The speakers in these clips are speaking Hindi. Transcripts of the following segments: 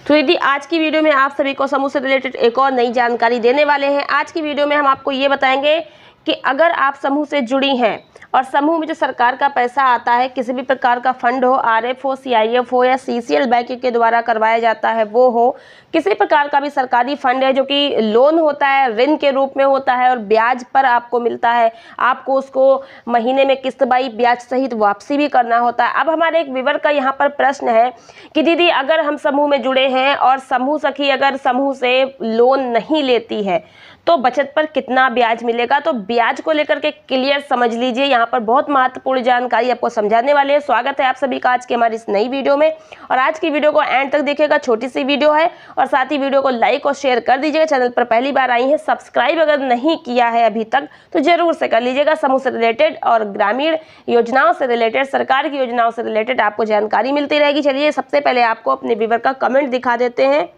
तो दीदी आज की वीडियो में आप सभी को समूह से रिलेटेड एक और नई जानकारी देने वाले हैं। आज की वीडियो में हम आपको ये बताएंगे कि अगर आप समूह से जुड़ी हैं और समूह में जो सरकार का पैसा आता है, किसी भी प्रकार का फंड हो, आरएफ हो, सीआईएफ हो या सीसीएल बैंक के द्वारा करवाया जाता है वो हो, किसी प्रकार का भी सरकारी फंड है जो कि लोन होता है, ऋण के रूप में होता है और ब्याज पर आपको मिलता है, आपको उसको महीने में किस्त बाई ब्याज सहित वापसी भी करना होता है। अब हमारे एक व्यूअर का यहाँ पर प्रश्न है कि दीदी अगर हम समूह में जुड़े हैं और समूह सखी अगर समूह से लोन नहीं लेती है तो बचत पर कितना ब्याज मिलेगा। तो ब्याज को लेकर के क्लियर समझ लीजिए, यहाँ पर बहुत महत्वपूर्ण जानकारी आपको समझाने वाले हैं। स्वागत है आप सभी का आज की हमारी इस नई वीडियो में और आज की वीडियो को एंड तक देखिएगा, छोटी सी वीडियो है और साथ ही वीडियो को लाइक और शेयर कर दीजिएगा। चैनल पर पहली बार आई हैं, सब्सक्राइब अगर नहीं किया है अभी तक तो जरूर से कर लीजिएगा। समूह से रिलेटेड और ग्रामीण योजनाओं से रिलेटेड, सरकार की योजनाओं से रिलेटेड आपको जानकारी मिलती रहेगी। चलिए सबसे पहले आपको अपने व्यूअर का कमेंट दिखा देते हैं।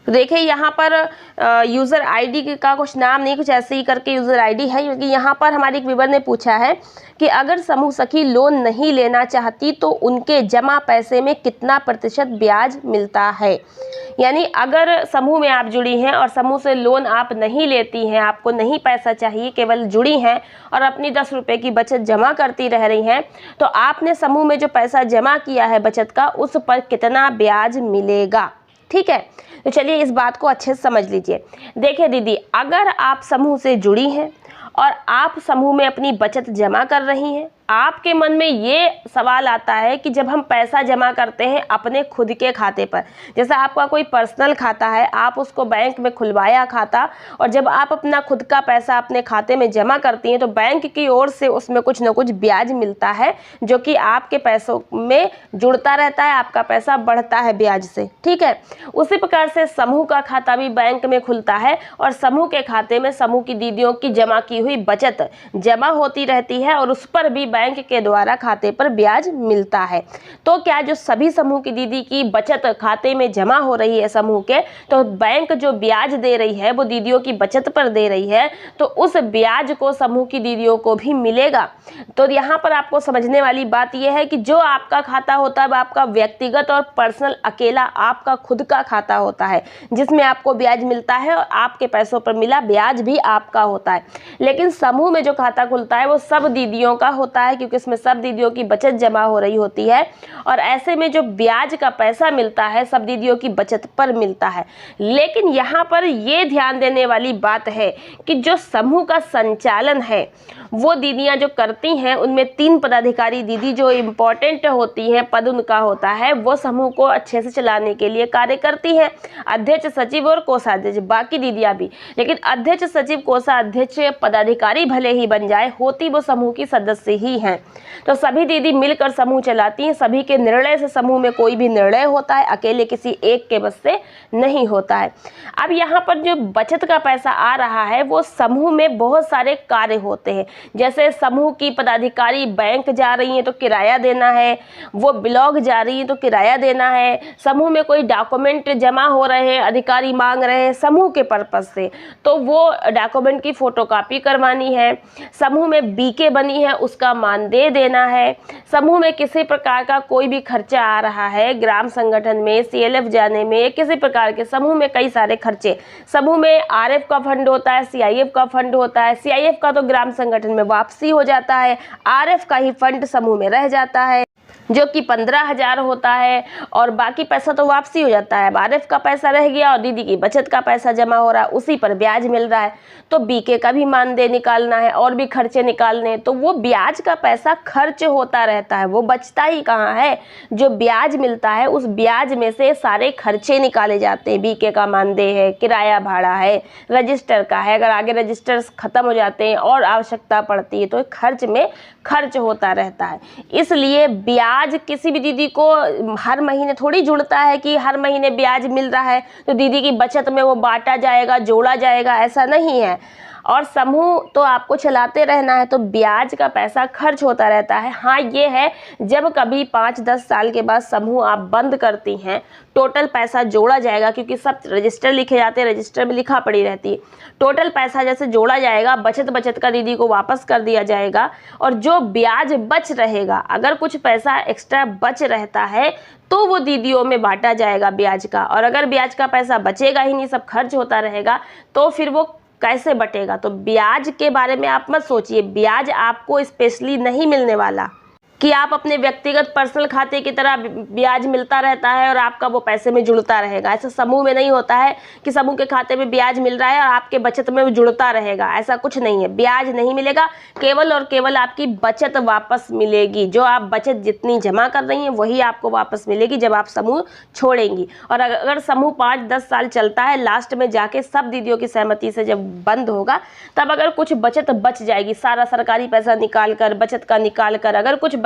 देखिए यहाँ पर यूज़र आईडी का कुछ नाम नहीं, कुछ ऐसे ही करके यूज़र आईडी है, क्योंकि यहाँ पर हमारे एक व्यूअर ने पूछा है कि अगर समूह सखी लोन नहीं लेना चाहती तो उनके जमा पैसे में कितना प्रतिशत ब्याज मिलता है। यानी अगर समूह में आप जुड़ी हैं और समूह से लोन आप नहीं लेती हैं, आपको नहीं पैसा चाहिए, केवल जुड़ी हैं और अपनी 10 रुपये की बचत जमा करती रह रही हैं, तो आपने समूह में जो पैसा जमा किया है बचत का, उस पर कितना ब्याज मिलेगा। ठीक है, तो चलिए इस बात को अच्छे से समझ लीजिए। देखिए दीदी, अगर आप समूह से जुड़ी हैं और आप समूह में अपनी बचत जमा कर रही हैं, आपके मन में ये सवाल आता है कि जब हम पैसा जमा करते हैं अपने खुद के खाते पर, जैसा आपका कोई पर्सनल खाता है, आप उसको बैंक में खुलवाया खाता और जब आप अपना खुद का पैसा अपने खाते में जमा करती हैं तो बैंक की ओर से उसमें कुछ ना कुछ ब्याज मिलता है जो कि आपके पैसों में जुड़ता रहता है, आपका पैसा बढ़ता है ब्याज से। ठीक है, उसी प्रकार से समूह का खाता भी बैंक में खुलता है और समूह के खाते में समूह की दीदियों की जमा की हुई बचत जमा होती रहती है और उस पर भी बैंक के द्वारा खाते पर ब्याज मिलता है। तो क्या जो सभी समूह की दीदी की बचत खाते में जमा हो रही है समूह के, तो बैंक जो ब्याज दे रही है वो दीदियों की बचत पर दे रही है, तो उस ब्याज को समूह की दीदियों को भी मिलेगा। तो यहाँ पर आपको समझने वाली बात यह है कि जो आपका खाता होता है वो आपका व्यक्तिगत और पर्सनल अकेला आपका खुद का खाता होता है जिसमें आपको ब्याज मिलता है और आपके पैसों पर मिला ब्याज भी आपका होता है। लेकिन समूह में जो खाता खुलता है वो सब दीदियों का होता है क्योंकि इसमें सब दीदियों की बचत जमा हो रही होती है और ऐसे में जो ब्याज का पैसा मिलता है सब दीदियों की बचत पर मिलता है। लेकिन यहाँ पर ये ध्यान देने वाली बात है कि जो समूह का संचालन है वो दीदियाँ जो करती हैं उनमें 3 पदाधिकारी दीदी जो इम्पोर्टेंट होती हैं, पद उनका होता है, वो समूह को अच्छे से चलाने के लिए कार्य करती हैं। अध्यक्ष, सचिव और कोषाध्यक्ष, बाकी दीदियाँ भी। लेकिन अध्यक्ष, सचिव, कोषाध्यक्ष पदाधिकारी भले ही बन जाए, होती वो समूह की सदस्य ही हैं। तो सभी दीदी मिलकर समूह चलाती हैं, सभी के निर्णय से समूह में कोई भी निर्णय होता है, अकेले किसी एक के बस से नहीं होता है। अब यहाँ पर जो बचत का पैसा आ रहा है वो समूह में बहुत सारे कार्य होते हैं, जैसे समूह की पदाधिकारी बैंक जा रही हैं तो किराया देना है, वो ब्लॉक जा रही हैं तो किराया देना है, समूह में कोई डॉक्यूमेंट जमा हो रहे हैं, अधिकारी मांग रहे हैं समूह के पर्पस से, तो वो डॉक्यूमेंट की फोटोकॉपी करवानी है, समूह में बीके बनी है उसका मानदेय देना है, समूह में किसी प्रकार का कोई भी खर्चा आ रहा है, ग्राम संगठन में, सीएलएफ जाने में, किसी प्रकार के समूह में कई सारे खर्चे, समूह में आरएफ का फंड होता है, सीआईएफ का फंड होता है, सीआईएफ का तो ग्राम संगठन में वापसी हो जाता है, आरएफ का ही फंड समूह में रह जाता है जो कि 15,000 होता है और बाकी पैसा तो वापसी हो जाता है। अब आरएफ का पैसा रह गया और दीदी की बचत का पैसा जमा हो रहा है, उसी पर ब्याज मिल रहा है, तो बीके का भी मानदेय निकालना है और भी खर्चे निकालने हैं, तो वो ब्याज का पैसा खर्च होता रहता है, वो बचता ही कहाँ है। जो ब्याज मिलता है उस ब्याज में से सारे खर्चे निकाले जाते हैं, बीके का मानदेय है, किराया भाड़ा है, रजिस्टर का है, अगर आगे रजिस्टर खत्म हो जाते हैं और आवश्यकता पड़ती है तो खर्च में खर्च होता रहता है। इसलिए ब्याज किसी भी दीदी को हर महीने थोड़ी जुड़ता है कि हर महीने ब्याज मिल रहा है तो दीदी की बचत में वो बांटा जाएगा, जोड़ा जाएगा, ऐसा नहीं है। और समूह तो आपको चलाते रहना है, तो ब्याज का पैसा खर्च होता रहता है। हाँ, ये है जब कभी 5-10 साल के बाद समूह आप बंद करती हैं, टोटल पैसा जोड़ा जाएगा, क्योंकि सब रजिस्टर लिखे जाते हैं, रजिस्टर में लिखा पड़ी रहती है। टोटल पैसा जैसे जोड़ा जाएगा, बचत का दीदी को वापस कर दिया जाएगा, और जो ब्याज बच रहेगा, अगर कुछ पैसा एक्स्ट्रा बच रहता है तो वो दीदियों में बांटा जाएगा ब्याज का। और अगर ब्याज का पैसा बचेगा ही नहीं, सब खर्च होता रहेगा, तो फिर वो कैसे बटेगा। तो ब्याज के बारे में आप मत सोचिए, ब्याज आपको स्पेशली नहीं मिलने वाला कि आप अपने व्यक्तिगत पर्सनल खाते की तरह ब्याज मिलता रहता है और आपका वो पैसे में जुड़ता रहेगा। ऐसा समूह में नहीं होता है कि समूह के खाते में ब्याज मिल रहा है और आपके बचत में वो जुड़ता रहेगा, ऐसा कुछ नहीं है। ब्याज नहीं मिलेगा, केवल और केवल आपकी बचत वापस मिलेगी। जो आप बचत जितनी जमा कर रही हैं वही आपको वापस मिलेगी जब आप समूह छोड़ेंगी। और अगर समूह 5-10 साल चलता है, लास्ट में जाके सब दीदियों की सहमति से जब बंद होगा, तब अगर कुछ बचत बच जाएगी, सारा सरकारी पैसा निकाल कर, बचत का निकाल कर, अगर कुछ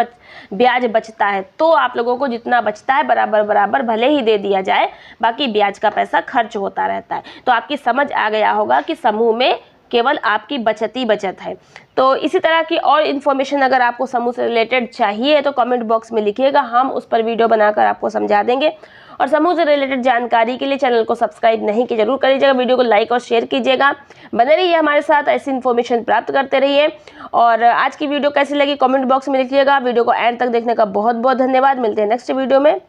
ब्याज बचता है, तो आप लोगों को जितना बचता है बराबर भले ही दे दिया जाए, बाकी ब्याज का पैसा खर्च होता रहता है। तो आपकी समझ आ गया होगा कि समूह में केवल आपकी बचत ही बचत है। तो इसी तरह की और इन्फॉर्मेशन अगर आपको समूह से रिलेटेड चाहिए तो कमेंट बॉक्स में लिखिएगा, हम उस पर वीडियो बनाकर आपको समझा देंगे। और समूह से रिलेटेड जानकारी के लिए चैनल को सब्सक्राइब नहीं किया जरूर करिएगा, वीडियो को लाइक और शेयर कीजिएगा। बने रहिए हमारे साथ, ऐसी इन्फॉर्मेशन प्राप्त करते रहिए। और आज की वीडियो कैसी लगी कमेंट बॉक्स में लिखिएगा। वीडियो को एंड तक देखने का बहुत बहुत धन्यवाद। मिलते हैं नेक्स्ट वीडियो में।